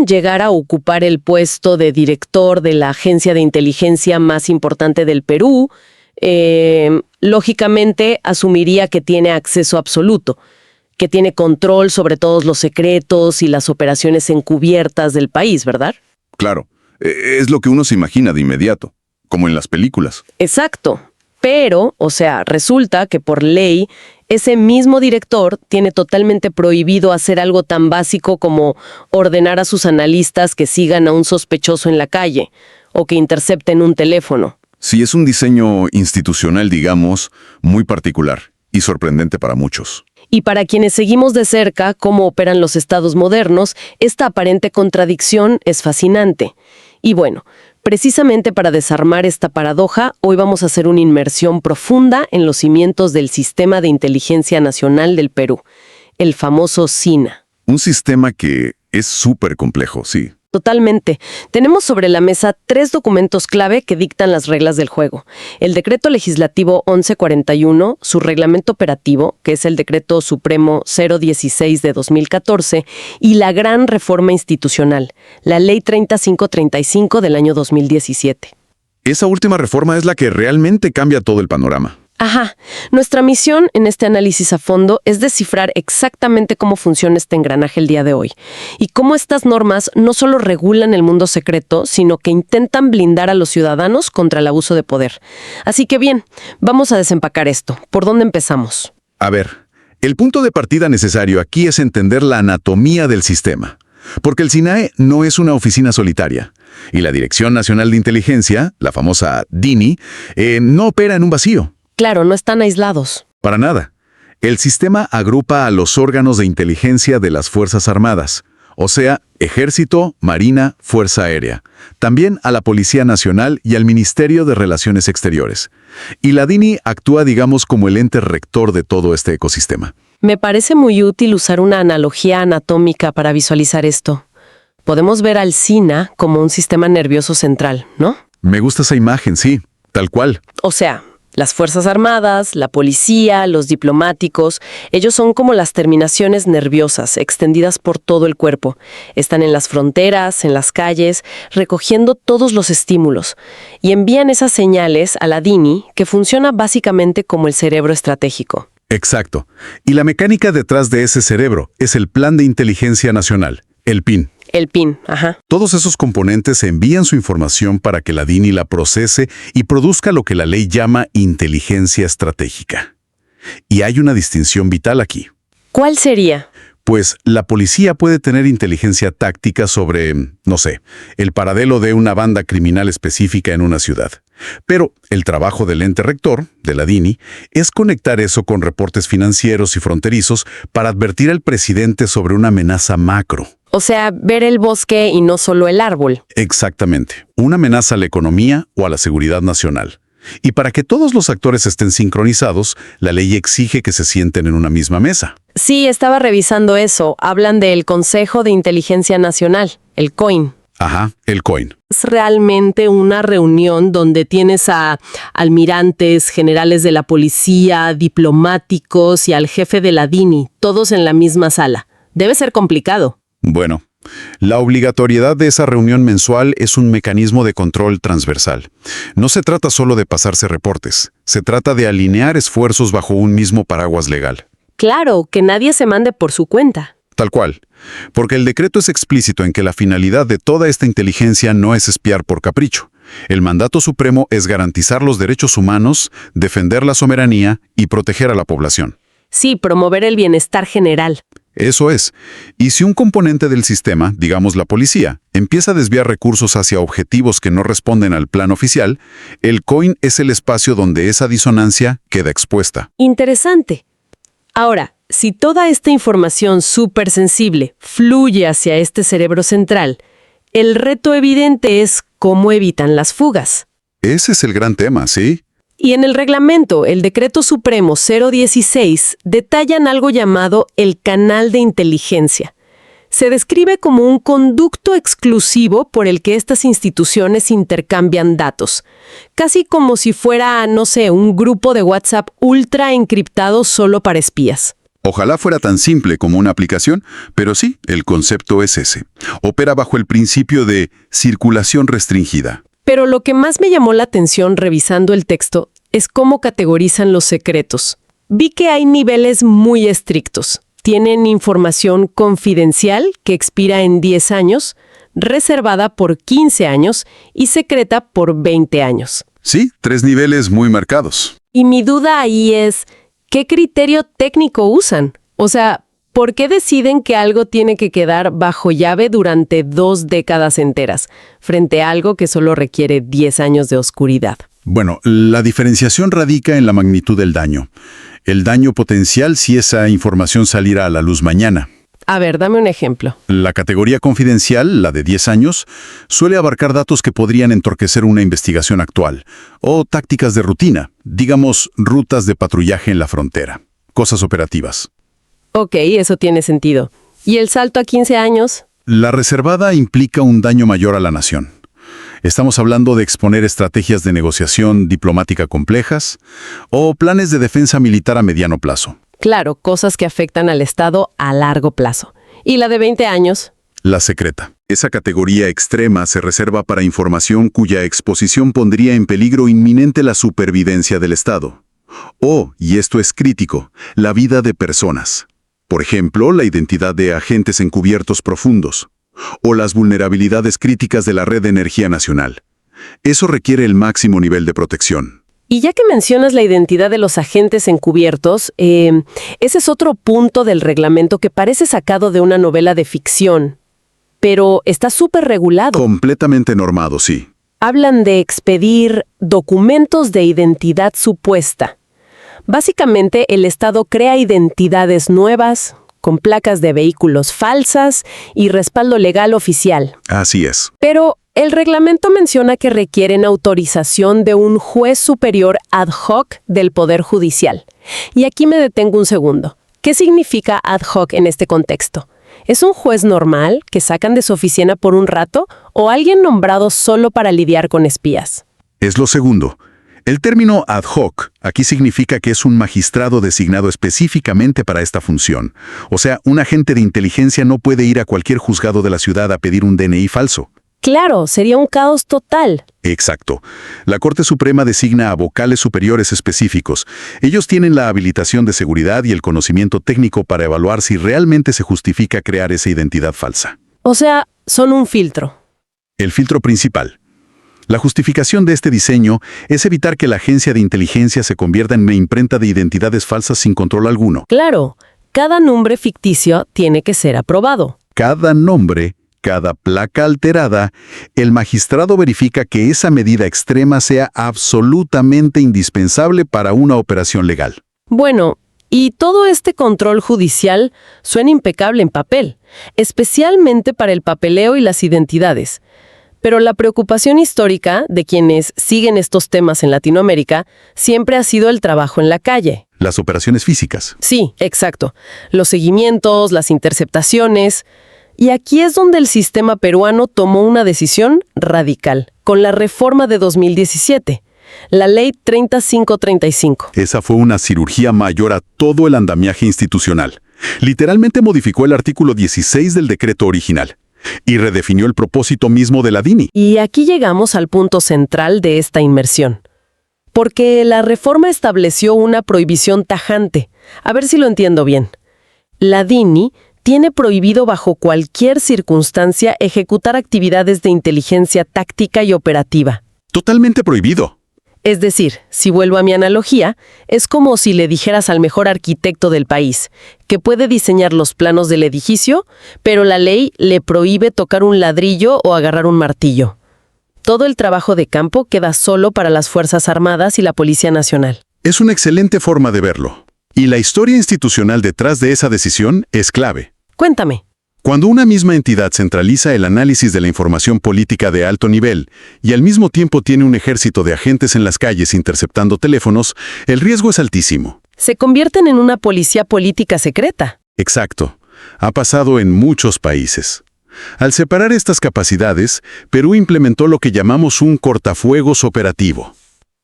alguien llegara a ocupar el puesto de director de la agencia de inteligencia más importante del Perú, lógicamente asumiría que tiene acceso absoluto, que tiene control sobre todos los secretos y las operaciones encubiertas del país, ¿verdad? Claro, es lo que uno se imagina de inmediato, como en las películas. Exacto. Pero, o sea, resulta que por ley, ese mismo director tiene totalmente prohibido hacer algo tan básico como ordenar a sus analistas que sigan a un sospechoso en la calle o que intercepten un teléfono. Sí, es un diseño institucional, digamos, muy particular y sorprendente para muchos. Y para quienes seguimos de cerca cómo operan los estados modernos, esta aparente contradicción es fascinante. Y bueno, precisamente para desarmar esta paradoja, hoy vamos a hacer una inmersión profunda en los cimientos del Sistema de Inteligencia Nacional del Perú, el famoso SINA. Un sistema que es súper complejo, sí. Totalmente. Tenemos sobre la mesa 3 documentos clave que dictan las reglas del juego. El Decreto Legislativo 1141, su reglamento operativo, que es el Decreto Supremo 016 de 2014, y la gran reforma institucional, la Ley 3535 del año 2017. Esa última reforma es la que realmente cambia todo el panorama. Ajá. Nuestra misión en este análisis a fondo es descifrar exactamente cómo funciona este engranaje el día de hoy y cómo estas normas no solo regulan el mundo secreto, sino que intentan blindar a los ciudadanos contra el abuso de poder. Así que bien, vamos a desempacar esto. ¿Por dónde empezamos? A ver, el punto de partida necesario aquí es entender la anatomía del sistema. Porque el SINAE no es una oficina solitaria. Y la Dirección Nacional de Inteligencia, la famosa DINI, no opera en un vacío. Claro, no están aislados. Para nada. El sistema agrupa a los órganos de inteligencia de las Fuerzas Armadas, o sea, Ejército, Marina, Fuerza Aérea. También a la Policía Nacional y al Ministerio de Relaciones Exteriores. Y la DINI actúa, digamos, como el ente rector de todo este ecosistema. Me parece muy útil usar una analogía anatómica para visualizar esto. Podemos ver al SINA como un sistema nervioso central, ¿no? Me gusta esa imagen, sí, tal cual. O sea, las Fuerzas Armadas, la policía, los diplomáticos, ellos son como las terminaciones nerviosas extendidas por todo el cuerpo. Están en las fronteras, en las calles, recogiendo todos los estímulos y envían esas señales a la DINI, que funciona básicamente como el cerebro estratégico. Exacto. Y la mecánica detrás de ese cerebro es el Plan de Inteligencia Nacional, el PIN. El PIN, ajá. Todos esos componentes envían su información para que la DINI la procese y produzca lo que la ley llama inteligencia estratégica. Y hay una distinción vital aquí. ¿Cuál sería? Pues la policía puede tener inteligencia táctica sobre, no sé, el paradero de una banda criminal específica en una ciudad. Pero el trabajo del ente rector, de la DINI, es conectar eso con reportes financieros y fronterizos para advertir al presidente sobre una amenaza macro. O sea, ver el bosque y no solo el árbol. Exactamente. Una amenaza a la economía o a la seguridad nacional. Y para que todos los actores estén sincronizados, la ley exige que se sienten en una misma mesa. Sí, estaba revisando eso. Hablan del Consejo de Inteligencia Nacional, el COIN. Ajá, el COIN. Es realmente una reunión donde tienes a almirantes, generales de la policía, diplomáticos y al jefe de la DINI, todos en la misma sala. Debe ser complicado. Bueno, la obligatoriedad de esa reunión mensual es un mecanismo de control transversal. No se trata solo de pasarse reportes, se trata de alinear esfuerzos bajo un mismo paraguas legal. Claro, que nadie se mande por su cuenta. Tal cual, porque el decreto es explícito en que la finalidad de toda esta inteligencia no es espiar por capricho. El mandato supremo es garantizar los derechos humanos, defender la soberanía y proteger a la población. Sí, promover el bienestar general. Eso es. Y si un componente del sistema, digamos la policía, empieza a desviar recursos hacia objetivos que no responden al plan oficial, el COIN es el espacio donde esa disonancia queda expuesta. Interesante. Ahora, si toda esta información súper sensible fluye hacia este cerebro central, el reto evidente es cómo evitan las fugas. Ese es el gran tema, ¿sí? Y en el reglamento, el Decreto Supremo 016, detallan algo llamado el canal de inteligencia. Se describe como un conducto exclusivo por el que estas instituciones intercambian datos, casi como si fuera, no sé, un grupo de WhatsApp ultra encriptado solo para espías. Ojalá fuera tan simple como una aplicación, pero sí, el concepto es ese. Opera bajo el principio de circulación restringida. Pero lo que más me llamó la atención revisando el texto es cómo categorizan los secretos. Vi que hay niveles muy estrictos. Tienen información confidencial que expira en 10 años, reservada por 15 años y secreta por 20 años. Sí, 3 niveles muy marcados. Y mi duda ahí es, ¿qué criterio técnico usan? O sea, ¿por qué deciden que algo tiene que quedar bajo llave durante 2 décadas enteras, frente a algo que solo requiere 10 años de oscuridad? Bueno, la diferenciación radica en la magnitud del daño. El daño potencial si esa información saliera a la luz mañana. A ver, dame un ejemplo. La categoría confidencial, la de 10 años, suele abarcar datos que podrían entorpecer una investigación actual, o tácticas de rutina, digamos, rutas de patrullaje en la frontera, cosas operativas. Ok, eso tiene sentido. ¿Y el salto a 15 años? La reservada implica un daño mayor a la nación. Estamos hablando de exponer estrategias de negociación diplomática complejas o planes de defensa militar a mediano plazo. Claro, cosas que afectan al Estado a largo plazo. ¿Y la de 20 años? La secreta. Esa categoría extrema se reserva para información cuya exposición pondría en peligro inminente la supervivencia del Estado. O, y esto es crítico, la vida de personas. Por ejemplo, la identidad de agentes encubiertos profundos. O las vulnerabilidades críticas de la red de energía nacional. Eso requiere el máximo nivel de protección. Y ya que mencionas la identidad de los agentes encubiertos, ese es otro punto del reglamento que parece sacado de una novela de ficción, pero está súper regulado. Completamente normado, sí. Hablan de expedir documentos de identidad supuesta. Básicamente, el Estado crea identidades nuevas, con placas de vehículos falsas y respaldo legal oficial. Así es. Pero el reglamento menciona que requieren autorización de un juez superior ad hoc del Poder Judicial. Y aquí me detengo un segundo. ¿Qué significa ad hoc en este contexto? ¿Es un juez normal que sacan de su oficina por un rato o alguien nombrado solo para lidiar con espías? Es lo segundo. El término ad hoc aquí significa que es un magistrado designado específicamente para esta función. O sea, un agente de inteligencia no puede ir a cualquier juzgado de la ciudad a pedir un DNI falso. Claro, sería un caos total. Exacto. La Corte Suprema designa a vocales superiores específicos. Ellos tienen la habilitación de seguridad y el conocimiento técnico para evaluar si realmente se justifica crear esa identidad falsa. O sea, son un filtro. El filtro principal. La justificación de este diseño es evitar que la agencia de inteligencia se convierta en una imprenta de identidades falsas sin control alguno. Claro, cada nombre ficticio tiene que ser aprobado. Cada nombre, cada placa alterada, el magistrado verifica que esa medida extrema sea absolutamente indispensable para una operación legal. Bueno, y todo este control judicial suena impecable en papel, especialmente para el papeleo y las identidades. Pero la preocupación histórica de quienes siguen estos temas en Latinoamérica siempre ha sido el trabajo en la calle. Las operaciones físicas. Sí, exacto. Los seguimientos, las interceptaciones. Y aquí es donde el sistema peruano tomó una decisión radical, con la reforma de 2017, la Ley 3535. Esa fue una cirugía mayor a todo el andamiaje institucional. Literalmente modificó el artículo 16 del decreto original. Y redefinió el propósito mismo de la DINI. Y aquí llegamos al punto central de esta inmersión. Porque la reforma estableció una prohibición tajante. A ver si lo entiendo bien. La DINI tiene prohibido bajo cualquier circunstancia ejecutar actividades de inteligencia táctica y operativa. Totalmente prohibido. Es decir, si vuelvo a mi analogía, es como si le dijeras al mejor arquitecto del país que puede diseñar los planos del edificio, pero la ley le prohíbe tocar un ladrillo o agarrar un martillo. Todo el trabajo de campo queda solo para las Fuerzas Armadas y la Policía Nacional. Es una excelente forma de verlo. Y la historia institucional detrás de esa decisión es clave. Cuéntame. Cuando una misma entidad centraliza el análisis de la información política de alto nivel y al mismo tiempo tiene un ejército de agentes en las calles interceptando teléfonos, el riesgo es altísimo. Se convierten en una policía política secreta. Exacto. Ha pasado en muchos países. Al separar estas capacidades, Perú implementó lo que llamamos un cortafuegos operativo.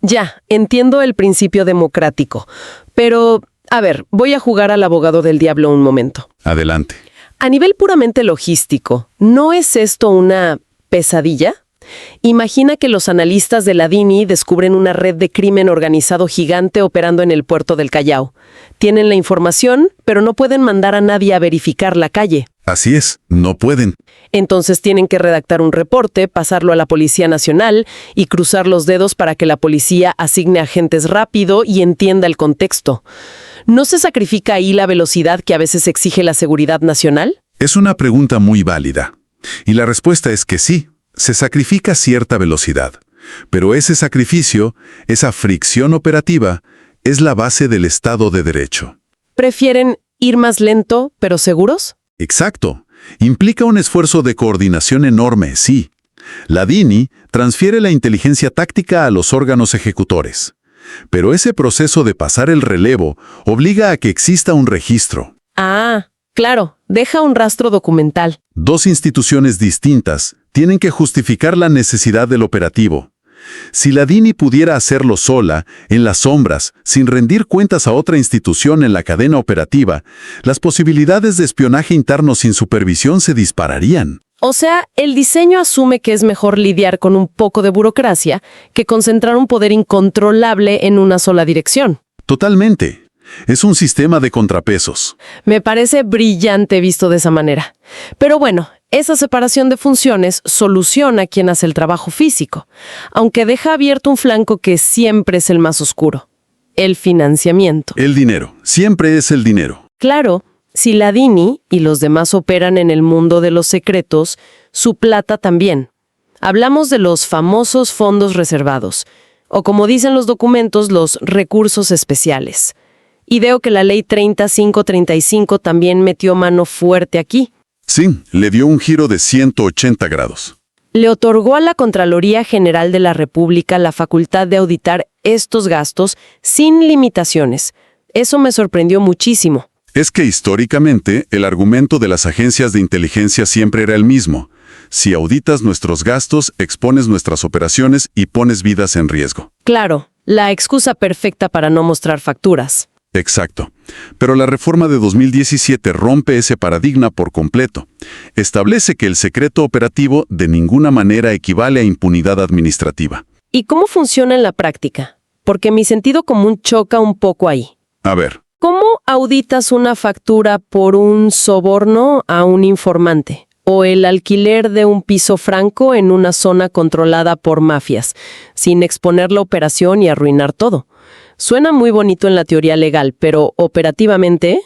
Ya, entiendo el principio democrático, pero A ver, voy a jugar al abogado del diablo un momento. Adelante. A nivel puramente logístico, ¿no es esto una pesadilla? Imagina que los analistas de la DINI descubren una red de crimen organizado gigante operando en el puerto del Callao. Tienen la información, pero no pueden mandar a nadie a verificar la calle. Así es, no pueden. Entonces tienen que redactar un reporte, pasarlo a la Policía Nacional y cruzar los dedos para que la policía asigne agentes rápido y entienda el contexto. ¿No se sacrifica ahí la velocidad que a veces exige la seguridad nacional? Es una pregunta muy válida. Y la respuesta es que sí, se sacrifica cierta velocidad. Pero ese sacrificio, esa fricción operativa, es la base del Estado de Derecho. ¿Prefieren ir más lento, pero seguros? Exacto. Implica un esfuerzo de coordinación enorme, sí. La DINI transfiere la inteligencia táctica a los órganos ejecutores. Pero ese proceso de pasar el relevo obliga a que exista un registro. Ah, claro, deja un rastro documental. Dos instituciones distintas tienen que justificar la necesidad del operativo. Si la DINI pudiera hacerlo sola, en las sombras, sin rendir cuentas a otra institución en la cadena operativa, las posibilidades de espionaje interno sin supervisión se dispararían. O sea, el diseño asume que es mejor lidiar con un poco de burocracia que concentrar un poder incontrolable en una sola dirección. Totalmente. Es un sistema de contrapesos. Me parece brillante visto de esa manera. Pero bueno, esa separación de funciones soluciona quien hace el trabajo físico, aunque deja abierto un flanco que siempre es el más oscuro: el financiamiento. El dinero. Siempre es el dinero. Claro, si la DINI y los demás operan en el mundo de los secretos, su plata también. Hablamos de los famosos fondos reservados, o como dicen los documentos, los recursos especiales. Y veo que la ley 3535 también metió mano fuerte aquí. Sí, le dio un giro de 180 grados. Le otorgó a la Contraloría General de la República la facultad de auditar estos gastos sin limitaciones. Eso me sorprendió muchísimo. Es que históricamente el argumento de las agencias de inteligencia siempre era el mismo. Si auditas nuestros gastos, expones nuestras operaciones y pones vidas en riesgo. Claro, la excusa perfecta para no mostrar facturas. Exacto. Pero la reforma de 2017 rompe ese paradigma por completo. Establece que el secreto operativo de ninguna manera equivale a impunidad administrativa. ¿Y cómo funciona en la práctica? Porque mi sentido común choca un poco ahí. A ver, ¿Cómo auditas una factura por un soborno a un informante? ¿O el alquiler de un piso franco en una zona controlada por mafias, sin exponer la operación y arruinar todo? Suena muy bonito en la teoría legal, pero operativamente...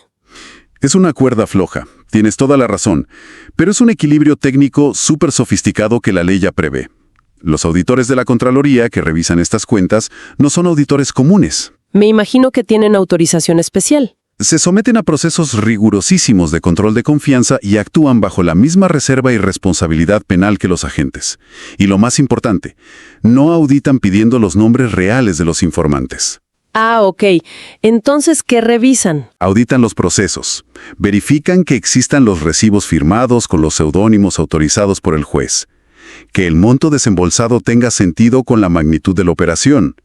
es una cuerda floja. Tienes toda la razón. Pero es un equilibrio técnico súper sofisticado que la ley ya prevé. Los auditores de la Contraloría que revisan estas cuentas no son auditores comunes. Me imagino que tienen autorización especial. Se someten a procesos rigurosísimos de control de confianza y actúan bajo la misma reserva y responsabilidad penal que los agentes. Y lo más importante, no auditan pidiendo los nombres reales de los informantes. Ah, ok. Entonces, ¿qué revisan? Auditan los procesos. Verifican que existan los recibos firmados con los seudónimos autorizados por el juez. Que el monto desembolsado tenga sentido con la magnitud de la operación.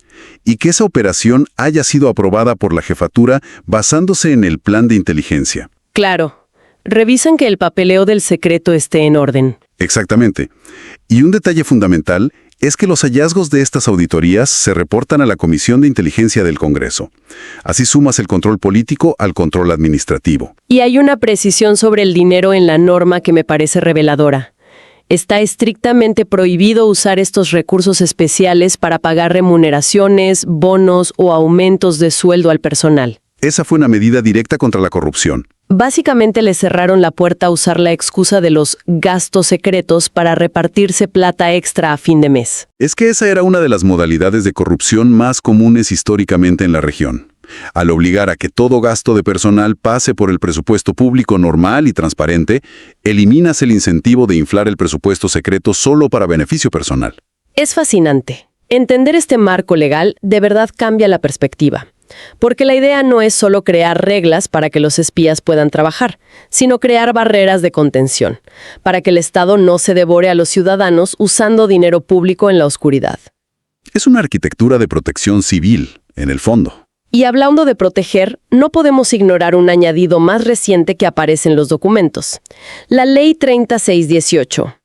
Y que esa operación haya sido aprobada por la jefatura basándose en el plan de inteligencia. Claro. Revisan que el papeleo del secreto esté en orden. Exactamente. Y un detalle fundamental es que los hallazgos de estas auditorías se reportan a la Comisión de Inteligencia del Congreso. Así sumas el control político al control administrativo. Y hay una precisión sobre el dinero en la norma que me parece reveladora. Está estrictamente prohibido usar estos recursos especiales para pagar remuneraciones, bonos o aumentos de sueldo al personal. Esa fue una medida directa contra la corrupción. Básicamente le cerraron la puerta a usar la excusa de los gastos secretos para repartirse plata extra a fin de mes. Es que esa era una de las modalidades de corrupción más comunes históricamente en la región. Al obligar a que todo gasto de personal pase por el presupuesto público normal y transparente, eliminas el incentivo de inflar el presupuesto secreto solo para beneficio personal. Es fascinante. Entender este marco legal de verdad cambia la perspectiva. Porque la idea no es solo crear reglas para que los espías puedan trabajar, sino crear barreras de contención, para que el Estado no se devore a los ciudadanos usando dinero público en la oscuridad. Es una arquitectura de protección civil, en el fondo. Y hablando de proteger, no podemos ignorar un añadido más reciente que aparece en los documentos. La Ley 3618.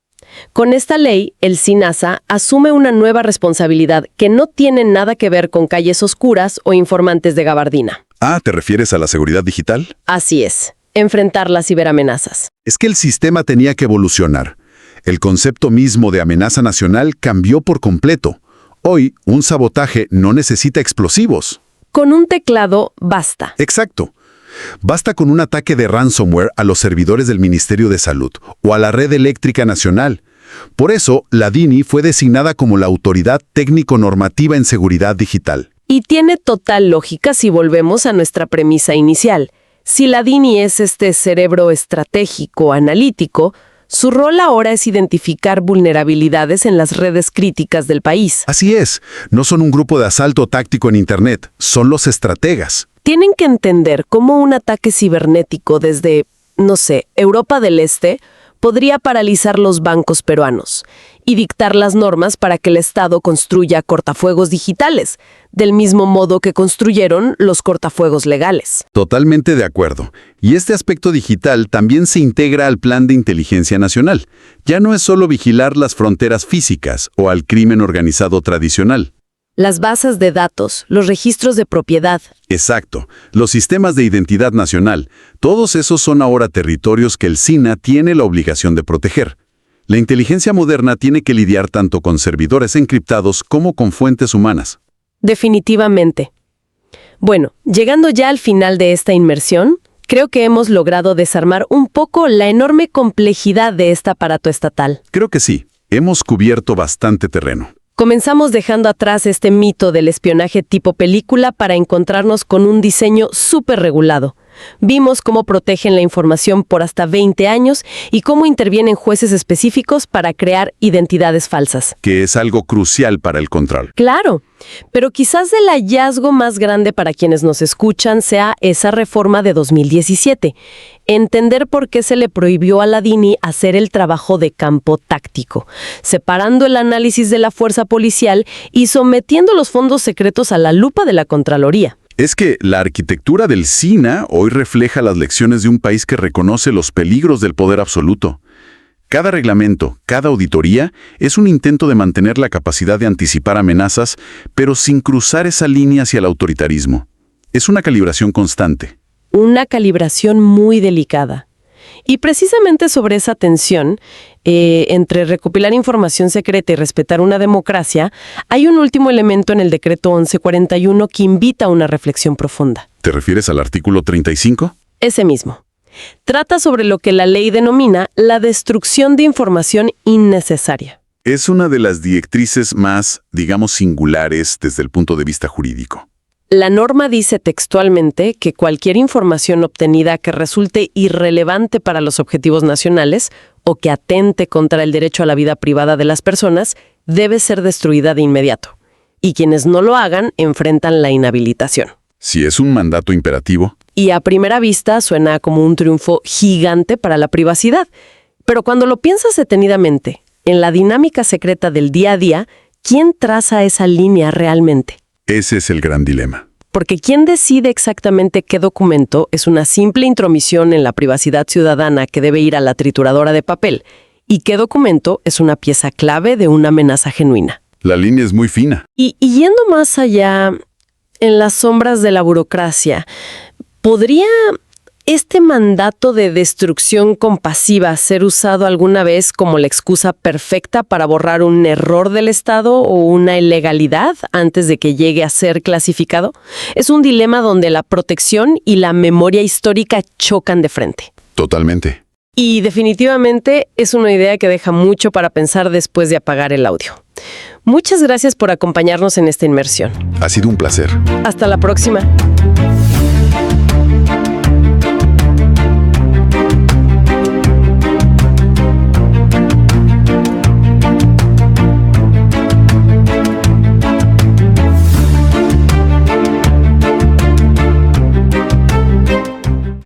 Con esta ley, el SINASA asume una nueva responsabilidad que no tiene nada que ver con calles oscuras o informantes de gabardina. Ah, ¿te refieres a la seguridad digital? Así es, enfrentar las ciberamenazas. Es que el sistema tenía que evolucionar. El concepto mismo de amenaza nacional cambió por completo. Hoy, un sabotaje no necesita explosivos. Con un teclado basta. Exacto. Basta con un ataque de ransomware a los servidores del Ministerio de Salud o a la Red Eléctrica Nacional. Por eso, la DINI fue designada como la Autoridad Técnico-Normativa en Seguridad Digital. Y tiene total lógica si volvemos a nuestra premisa inicial. Si la DINI es este cerebro estratégico, analítico, su rol ahora es identificar vulnerabilidades en las redes críticas del país. Así es. No son un grupo de asalto táctico en Internet, son los estrategas. Tienen que entender cómo un ataque cibernético desde, Europa del Este podría paralizar los bancos peruanos y dictar las normas para que el Estado construya cortafuegos digitales, del mismo modo que construyeron los cortafuegos legales. Totalmente de acuerdo. Y este aspecto digital también se integra al Plan de Inteligencia Nacional. Ya no es solo vigilar las fronteras físicas o al crimen organizado tradicional. Las bases de datos, los registros de propiedad. Exacto. Los sistemas de identidad nacional, todos esos son ahora territorios que el SINA tiene la obligación de proteger. La inteligencia moderna tiene que lidiar tanto con servidores encriptados como con fuentes humanas. Definitivamente. Bueno, llegando ya al final de esta inmersión, creo que hemos logrado desarmar un poco la enorme complejidad de este aparato estatal. Creo que sí. Hemos cubierto bastante terreno. Comenzamos dejando atrás este mito del espionaje tipo película para encontrarnos con un diseño súper regulado. Vimos cómo protegen la información por hasta 20 años y cómo intervienen jueces específicos para crear identidades falsas. Que es algo crucial para el control. Claro, pero quizás el hallazgo más grande para quienes nos escuchan sea esa reforma de 2017. Entender por qué se le prohibió a la DINI hacer el trabajo de campo táctico, separando el análisis de la fuerza policial y sometiendo los fondos secretos a la lupa de la Contraloría. Es que la arquitectura del SINA hoy refleja las lecciones de un país que reconoce los peligros del poder absoluto. Cada reglamento, cada auditoría, es un intento de mantener la capacidad de anticipar amenazas, pero sin cruzar esa línea hacia el autoritarismo. Es una calibración constante. Una calibración muy delicada. Y precisamente sobre esa tensión, entre recopilar información secreta y respetar una democracia, hay un último elemento en el decreto 1141 que invita a una reflexión profunda. ¿Te refieres al artículo 35? Ese mismo. Trata sobre lo que la ley denomina la destrucción de información innecesaria. Es una de las directrices más, singulares desde el punto de vista jurídico. La norma dice textualmente que cualquier información obtenida que resulte irrelevante para los objetivos nacionales o que atente contra el derecho a la vida privada de las personas debe ser destruida de inmediato. Y quienes no lo hagan enfrentan la inhabilitación. Si es un mandato imperativo. Y a primera vista suena como un triunfo gigante para la privacidad. Pero cuando lo piensas detenidamente, en la dinámica secreta del día a día, ¿quién traza esa línea realmente? Ese es el gran dilema. Porque quien decide exactamente qué documento es una simple intromisión en la privacidad ciudadana que debe ir a la trituradora de papel y qué documento es una pieza clave de una amenaza genuina. La línea es muy fina. Y yendo más allá, en las sombras de la burocracia, ¿podría este mandato de destrucción compasiva ser usado alguna vez como la excusa perfecta para borrar un error del Estado o una ilegalidad antes de que llegue a ser clasificado? Es un dilema donde la protección y la memoria histórica chocan de frente. Totalmente. Y definitivamente es una idea que deja mucho para pensar después de apagar el audio. Muchas gracias por acompañarnos en esta inmersión. Ha sido un placer. Hasta la próxima.